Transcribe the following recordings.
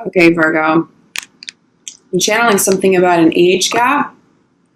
Okay, Virgo. I'm channeling something about an age gap.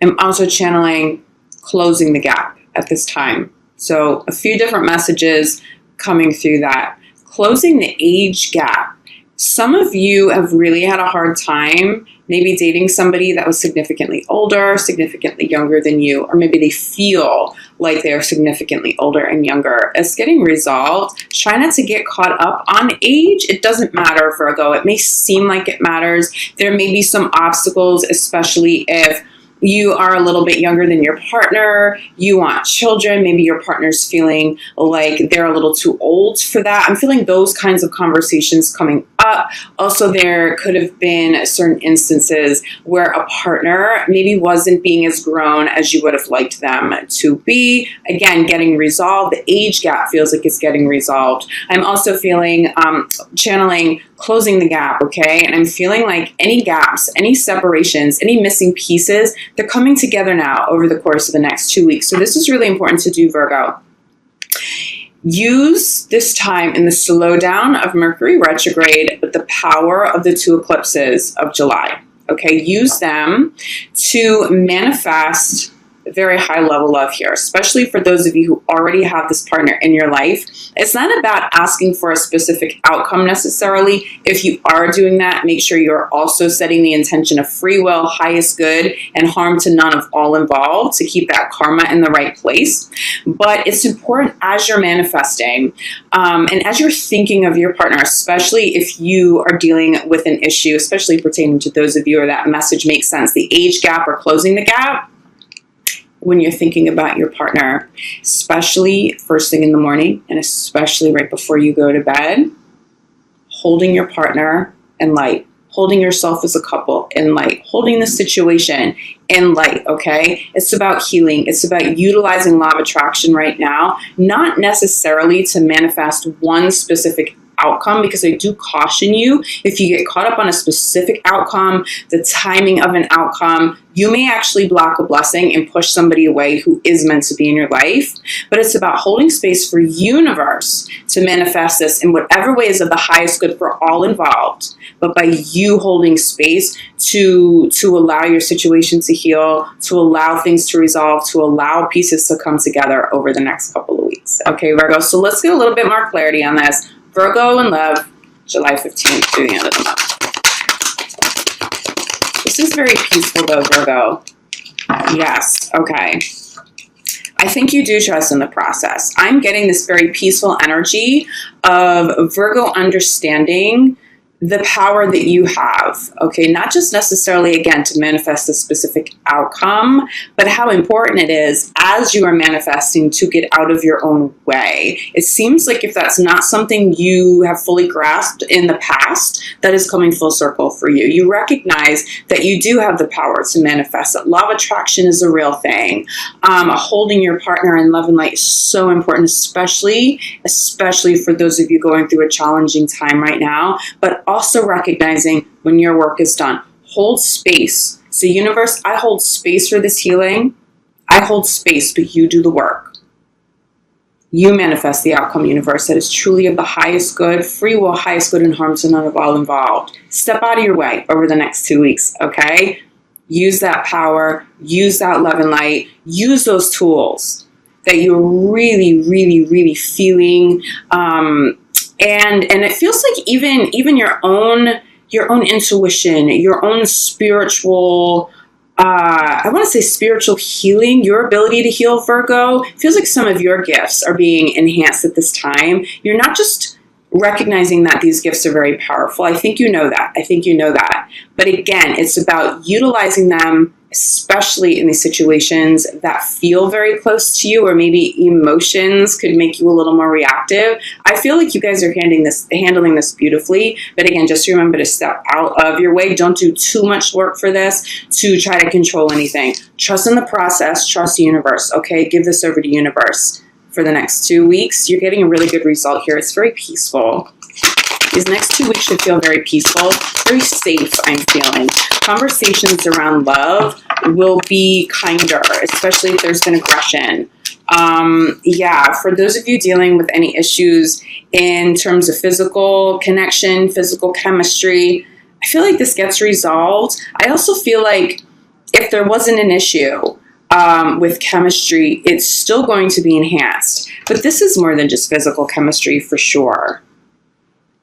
I'm also channeling closing the gap at this time. So a few different messages coming through that. Closing the age gap. Some of you have really had a hard time maybe dating somebody that was significantly older, significantly younger than you, or maybe they feel like they're significantly older and younger. It's getting resolved. Try not to get caught up on age. It doesn't matter, Virgo. It may seem like it matters. There may be some obstacles, especially if you are a little bit younger than your partner, you want children, maybe your partner's feeling like they're a little too old for that. I'm feeling those kinds of conversations coming up. Also, there could have been certain instances where a partner maybe wasn't being as grown as you would have liked them to be. Again, getting resolved. The age gap feels like it's getting resolved. I'm also feeling channeling closing the gap, okay? And I'm feeling like any gaps, any separations, any missing pieces, they're coming together now over the course of the next 2 weeks. So this is really important to do, Virgo. Use this time in the slowdown of Mercury retrograde, but the power of the 2 eclipses of July, okay? Use them to manifest a very high level love here, especially for those of you who already have this partner in your life. It's not about asking for a specific outcome necessarily. If you are doing that, make sure you're also setting the intention of free will, highest good, and harm to none of all involved to keep that karma in the right place. But it's important as you're manifesting and as you're thinking of your partner, especially if you are dealing with an issue, especially pertaining to those of you where that message makes sense, the age gap or closing the gap. When you're thinking about your partner, especially first thing in the morning and especially right before you go to bed, holding your partner in light, holding yourself as a couple in light, holding the situation in light, okay? It's about healing. It's about utilizing law of attraction right now, not necessarily to manifest one specific outcome, because I do caution you, if you get caught up on a specific outcome, the timing of an outcome, you may actually block a blessing and push somebody away who is meant to be in your life. But it's about holding space for universe to manifest this in whatever way is of the highest good for all involved. But by you holding space to allow your situation to heal, to allow things to resolve, to allow pieces to come together over the next couple of weeks. Okay, Virgo, so let's get a little bit more clarity on this. Virgo in love, July 15th through the end of the month. This is very peaceful though, Virgo. Yes, okay. I think you do trust in the process. I'm getting this very peaceful energy of Virgo understanding the power that you have, okay? Not just necessarily, again, to manifest a specific outcome, but how important it is as you are manifesting to get out of your own way. It seems like if that's not something you have fully grasped in the past, that is coming full circle for you. You recognize that you do have the power to manifest it. Law of attraction is a real thing. Holding your partner in love and light is so important, especially for those of you going through a challenging time right now, but also recognizing when your work is done. Hold space. So universe, I hold space for this healing. I hold space, but you do the work. You manifest the outcome, universe, that is truly of the highest good, free will, highest good, and harm to none of all involved. Step out of your way over the next 2 weeks, okay? Use that power, use that love and light, use those tools that you're really, really, really feeling, and it feels like even your own intuition, your own spiritual, I want to say spiritual healing, your ability to heal, Virgo, feels like some of your gifts are being enhanced at this time. You're not just recognizing that these gifts are very powerful. I think you know that. But again, it's about utilizing them, especially in these situations that feel very close to you, or maybe emotions could make you a little more reactive. I feel like you guys are handling this beautifully. But again, just remember to step out of your way. Don't do too much work for this to try to control anything. Trust in the process. Trust the universe. Okay, give this over to universe. For the next 2 weeks, you're getting a really good result here. It's very peaceful. These next 2 weeks should feel very peaceful, very safe, I'm feeling. Conversations around love will be kinder, especially if there's been aggression. Yeah, for those of you dealing with any issues in terms of physical connection, physical chemistry, I feel like this gets resolved. I also feel like if there wasn't an issue with chemistry, it's still going to be enhanced. But this is more than just physical chemistry for sure.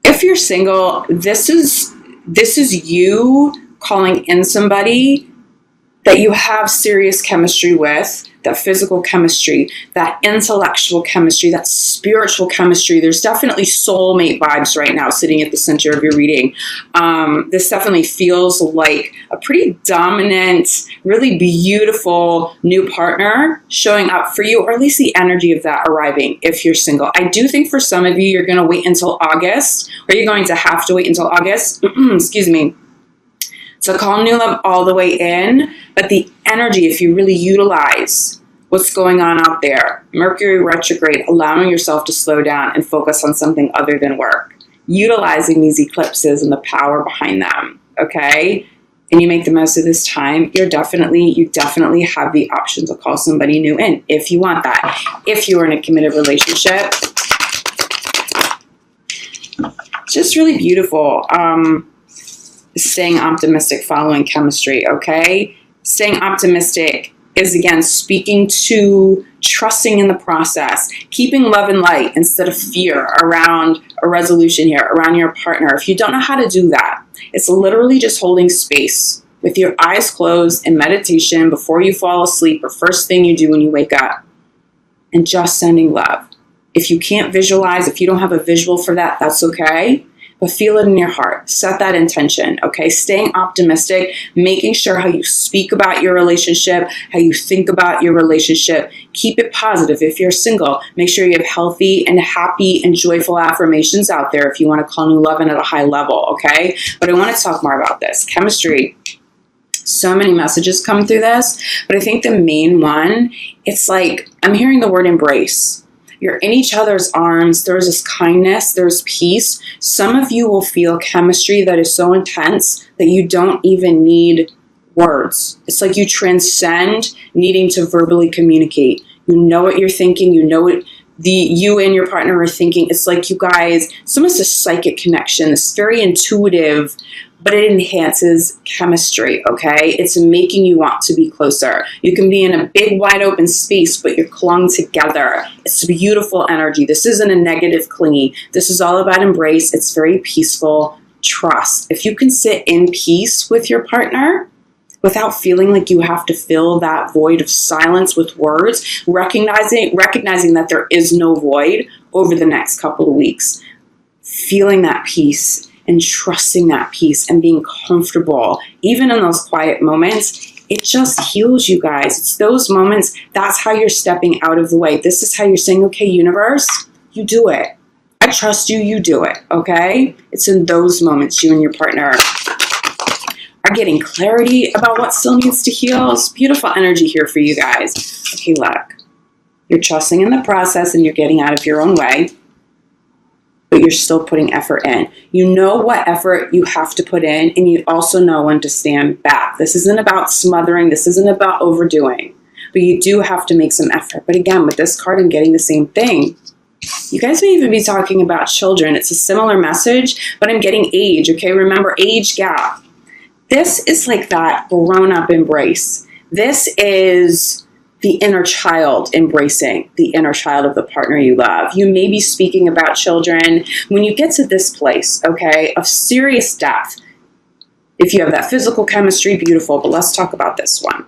If you're single, this is you calling in somebody that you have serious chemistry with, that physical chemistry, that intellectual chemistry, that spiritual chemistry. There's definitely soulmate vibes right now sitting at the center of your reading. This definitely feels like a pretty dominant, really beautiful new partner showing up for you, or at least the energy of that arriving if you're single. I do think for some of you, you're going to wait until August, or you're going to have to wait until August, excuse me, to call new love all the way in. But the energy, if you really utilize what's going on out there, Mercury retrograde, allowing yourself to slow down and focus on something other than work, utilizing these eclipses and the power behind them, okay? And you make the most of this time, you definitely have the option to call somebody new in if you want that. If you are in a committed relationship, it's just really beautiful. Staying optimistic, following chemistry, okay? Staying optimistic is, again, speaking to trusting in the process, keeping love and light instead of fear around a resolution here, around your partner. If you don't know how to do that, it's literally just holding space with your eyes closed in meditation before you fall asleep, or first thing you do when you wake up, and just sending love. If you can't visualize, if you don't have a visual for that, that's okay. But feel it in your heart. Set that intention, okay? Staying optimistic, making sure how you speak about your relationship, how you think about your relationship. Keep it positive. If you're single, make sure you have healthy and happy and joyful affirmations out there if you want to call new love in at a high level, okay? But I want to talk more about this. Chemistry. So many messages come through this, but I think the main one, it's like I'm hearing the word embrace. You're in each other's arms. There's this kindness. There's peace. Some of you will feel chemistry that is so intense that you don't even need words. It's like you transcend needing to verbally communicate. You know what you're thinking. You know what you and your partner are thinking. It's like you guys, it's almost a psychic connection. It's very intuitive, but it enhances chemistry, okay? It's making you want to be closer. You can be in a big, wide open space, but you're clung together. It's a beautiful energy. This isn't a negative clingy. This is all about embrace. It's very peaceful. Trust. If you can sit in peace with your partner without feeling like you have to fill that void of silence with words, recognizing that there is no void over the next couple of weeks, feeling that peace and trusting that peace and being comfortable, even in those quiet moments, it just heals you guys. It's those moments, that's how you're stepping out of the way. This is how you're saying, okay, universe, you do it. I trust you, you do it, okay? It's in those moments you and your partner are getting clarity about what still needs to heal. It's beautiful energy here for you guys. Okay, look, you're trusting in the process and you're getting out of your own way, but you're still putting effort in. You know what effort you have to put in, and you also know when to stand back. This isn't about smothering. This isn't about overdoing, but you do have to make some effort. But again, with this card, I'm getting the same thing. You guys may even be talking about children. It's a similar message, but I'm getting age, okay? Remember, age gap. This is like that grown-up embrace. This is the inner child embracing the inner child of the partner you love. You may be speaking about children. When you get to this place, okay, of serious depth, if you have that physical chemistry, beautiful, but let's talk about this one.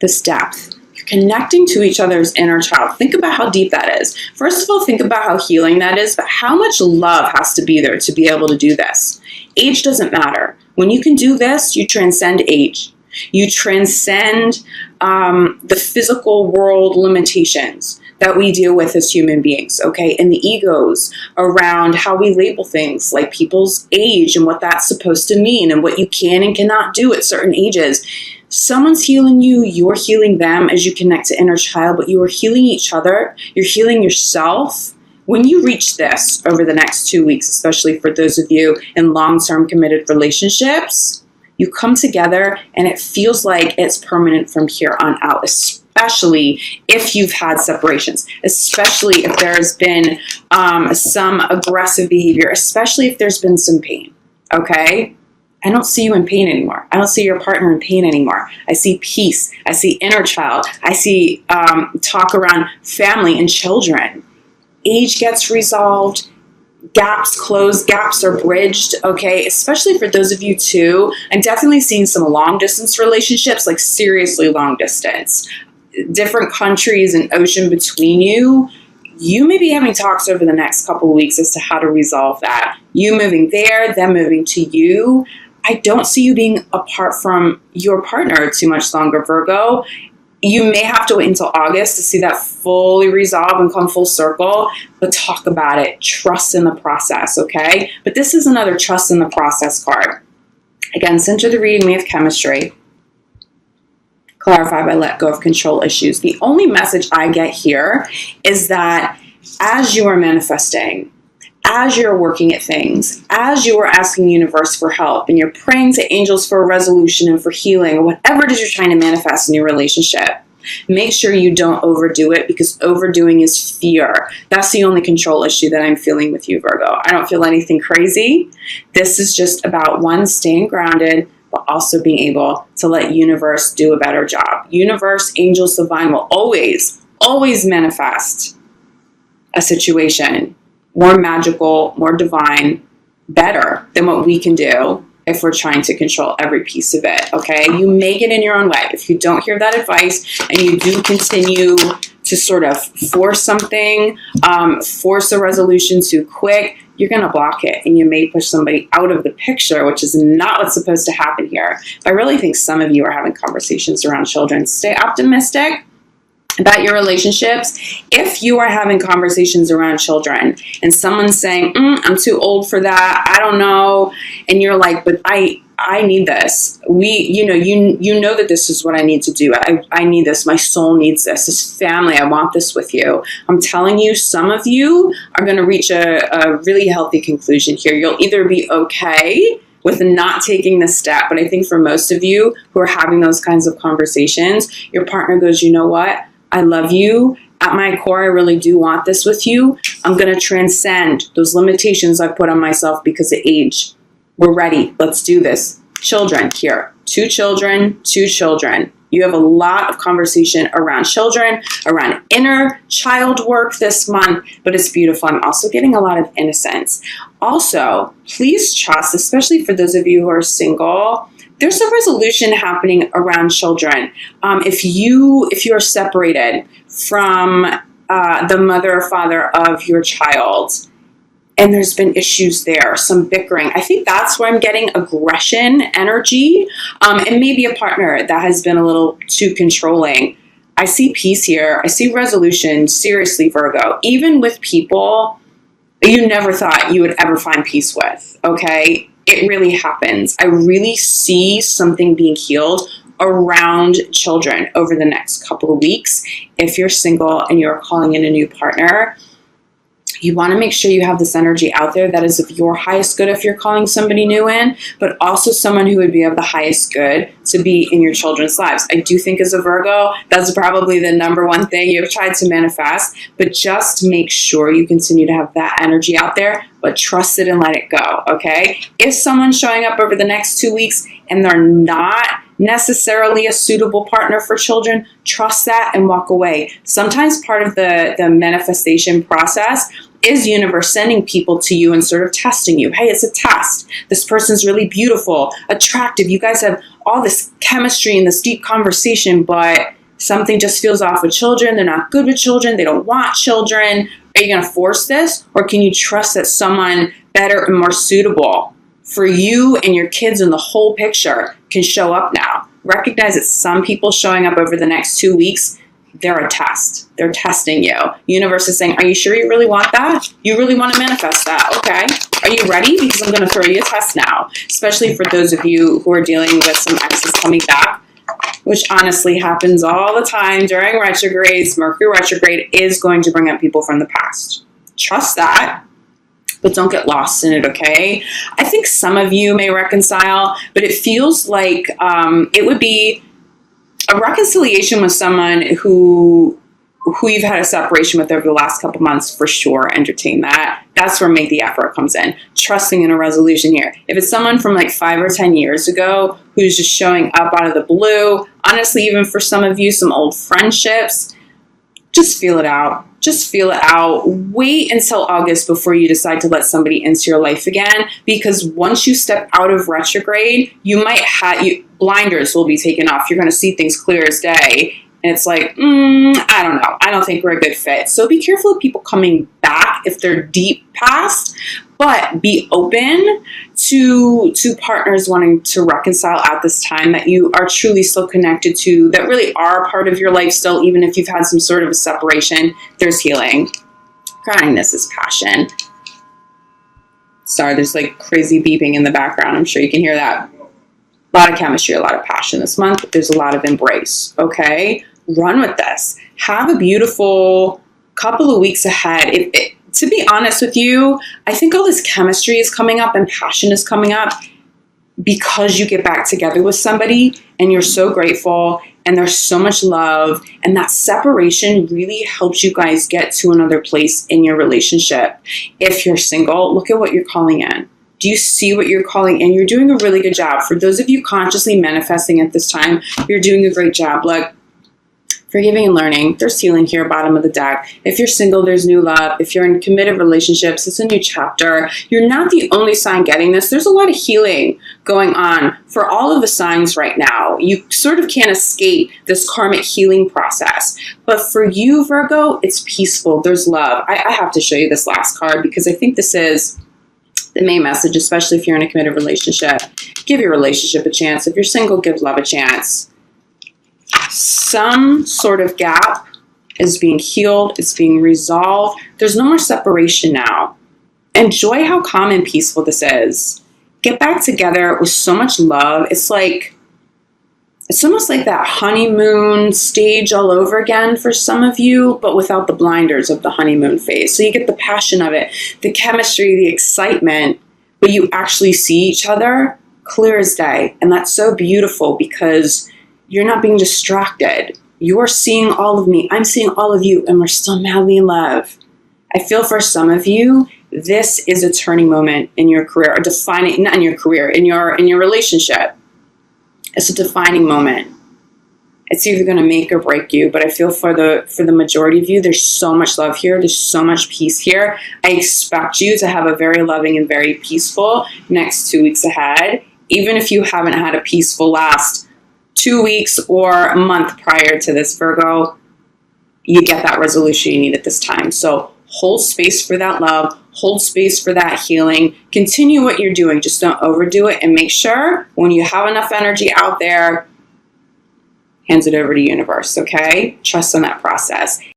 This depth. You're connecting to each other's inner child. Think about how deep that is. First of all, think about how healing that is, but how much love has to be there to be able to do this. Age doesn't matter. When you can do this, you transcend age. You transcend the physical world limitations that we deal with as human beings, okay? And the egos around how we label things like people's age and what that's supposed to mean and what you can and cannot do at certain ages. Someone's healing you, you're healing them as you connect to inner child, but you are healing each other. You're healing yourself. When you reach this over the next 2 weeks, especially for those of you in long-term committed relationships, you come together and it feels like it's permanent from here on out, especially if you've had separations, especially if there's been some aggressive behavior, especially if there's been some pain. okay? I don't see you in pain anymore. I don't see your partner in pain anymore. I see peace. I see inner child. I see talk around family and children. Age gets resolved. Gaps close, gaps are bridged, okay? Especially for those of you too. I'm definitely seeing some long distance relationships, like seriously long distance. Different countries and ocean between you. You may be having talks over the next couple of weeks as to how to resolve that. You moving there, them moving to you. I don't see you being apart from your partner too much longer, Virgo. You may have to wait until August to see that fully resolve and come full circle, but talk about it. Trust in the process, okay? But this is another trust in the process card. Again, center the reading, we have chemistry. Clarify by let go of control issues. The only message I get here is that as you are manifesting, as you're working at things, as you are asking the universe for help, and you're praying to angels for a resolution and for healing, or whatever it is you're trying to manifest in your relationship, make sure you don't overdo it, because overdoing is fear. That's the only control issue that I'm feeling with you, Virgo. I don't feel anything crazy. This is just about, one, staying grounded, but also being able to let universe do a better job. Universe, angels, divine will always, always manifest a situation more magical, more divine, better than what we can do if we're trying to control every piece of it, okay? You make it in your own way. If you don't hear that advice and you do continue to sort of force something, force a resolution too quick, you're going to block it and you may push somebody out of the picture, which is not what's supposed to happen here. I really think some of you are having conversations around children. Stay optimistic about your relationships. If you are having conversations around children and someone's saying, I'm too old for that, I don't know, and you're like, but I need this. You know that this is what I need to do. I need this. My soul needs this. This family, I want this with you. I'm telling you, some of you are going to reach a really healthy conclusion here. You'll either be okay with not taking the step, but I think for most of you who are having those kinds of conversations, your partner goes, you know what? I love you. At my core, I really do want this with you. I'm going to transcend those limitations I put on myself because of age. We're ready. Let's do this. Children here. 2 children, 2 children. You have a lot of conversation around children, around inner child work this month, but it's beautiful. I'm also getting a lot of innocence. Also, please trust, especially for those of you who are single, there's a resolution happening around children. If you are separated from the mother or father of your child, and there's been issues there, some bickering, I think that's where I'm getting aggression energy, and maybe a partner that has been a little too controlling. I see peace here. I see resolution. Seriously, Virgo, even with people you never thought you would ever find peace with, okay? It really happens. I really see something being healed around children over the next couple of weeks. If you're single and you're calling in a new partner, you want to make sure you have this energy out there that is of your highest good if you're calling somebody new in, but also someone who would be of the highest good to be in your children's lives. I do think as a Virgo, that's probably the number one thing you've tried to manifest, but just make sure you continue to have that energy out there, but trust it and let it go, okay? If someone's showing up over the next 2 weeks and they're not necessarily a suitable partner for children, trust that and walk away. Sometimes part of the manifestation process is universe sending people to you and sort of testing you. Hey, it's a test. This person's really beautiful, attractive. You guys have all this chemistry and this deep conversation, but something just feels off with children. They're not good with children. They don't want children. Are you going to force this? Or can you trust that someone better and more suitable for you and your kids and the whole picture can show up now? Recognize that some people showing up over the next 2 weeks, they're a test. They're testing you. Universe is saying, are you sure you really want that? You really want to manifest that? Okay. Are you ready? Because I'm going to throw you a test now, especially for those of you who are dealing with some exes coming back, which honestly happens all the time during retrogrades. Mercury retrograde is going to bring up people from the past. Trust that, but don't get lost in it, okay? I think some of you may reconcile, but it feels like it would be a reconciliation with someone who who you've had a separation with over the last couple months, for sure, entertain that. That's where make the effort comes in. Trusting in a resolution here. If it's someone from like 5 or 10 years ago who's just showing up out of the blue, honestly, even for some of you, some old friendships, just feel it out. Just feel it out. Wait until August before you decide to let somebody into your life again, because once you step out of retrograde, you might have, blinders will be taken off. You're going to see things clear as day. And it's like, I don't know. I don't think we're a good fit. So be careful of people coming back if they're deep past, but be open to partners wanting to reconcile at this time that you are truly still connected to, that really are a part of your life still, even if you've had some sort of a separation. There's healing. Groundingness is passion. Sorry, there's like crazy beeping in the background. I'm sure you can hear that. A lot of chemistry, a lot of passion this month, but there's a lot of embrace, okay? Run with this. Have a beautiful couple of weeks ahead. To be honest with you, I think all this chemistry is coming up and passion is coming up because you get back together with somebody and you're so grateful and there's so much love, and that separation really helps you guys get to another place in your relationship. If you're single, look at what you're calling in. Do you see what you're calling in? You're doing a really good job. For those of you consciously manifesting at this time, you're doing a great job. Look, forgiving and learning. There's healing here, bottom of the deck. If you're single, there's new love. If you're in committed relationships, it's a new chapter. You're not the only sign getting this. There's a lot of healing going on for all of the signs right now. You sort of can't escape this karmic healing process. But for you, Virgo, it's peaceful. There's love. I have to show you this last card because I think this is the main message, especially if you're in a committed relationship. Give your relationship a chance. If you're single, give love a chance. Some sort of gap is being healed. It's being resolved. There's no more separation now. Enjoy how calm and peaceful this is. Get back together with so much love. It's almost like that honeymoon stage all over again for some of you, but without the blinders of the honeymoon phase. So you get the passion of it, the chemistry, the excitement, but you actually see each other clear as day. And that's so beautiful because you're not being distracted. You're seeing all of me. I'm seeing all of you, and we're still madly in love. I feel for some of you, this is a turning moment in your career, or defining, not in your career, in your relationship. It's a defining moment. It's either going to make or break you, but I feel for the majority of you, there's so much love here. There's so much peace here. I expect you to have a very loving and very peaceful next 2 weeks ahead. Even if you haven't had a peaceful last 2 weeks or a month prior to this, Virgo, you get that resolution you need at this time. So hold space for that love. Hold space for that healing. Continue what you're doing. Just don't overdo it, and make sure when you have enough energy out there, hands it over to the universe, okay? Trust in that process.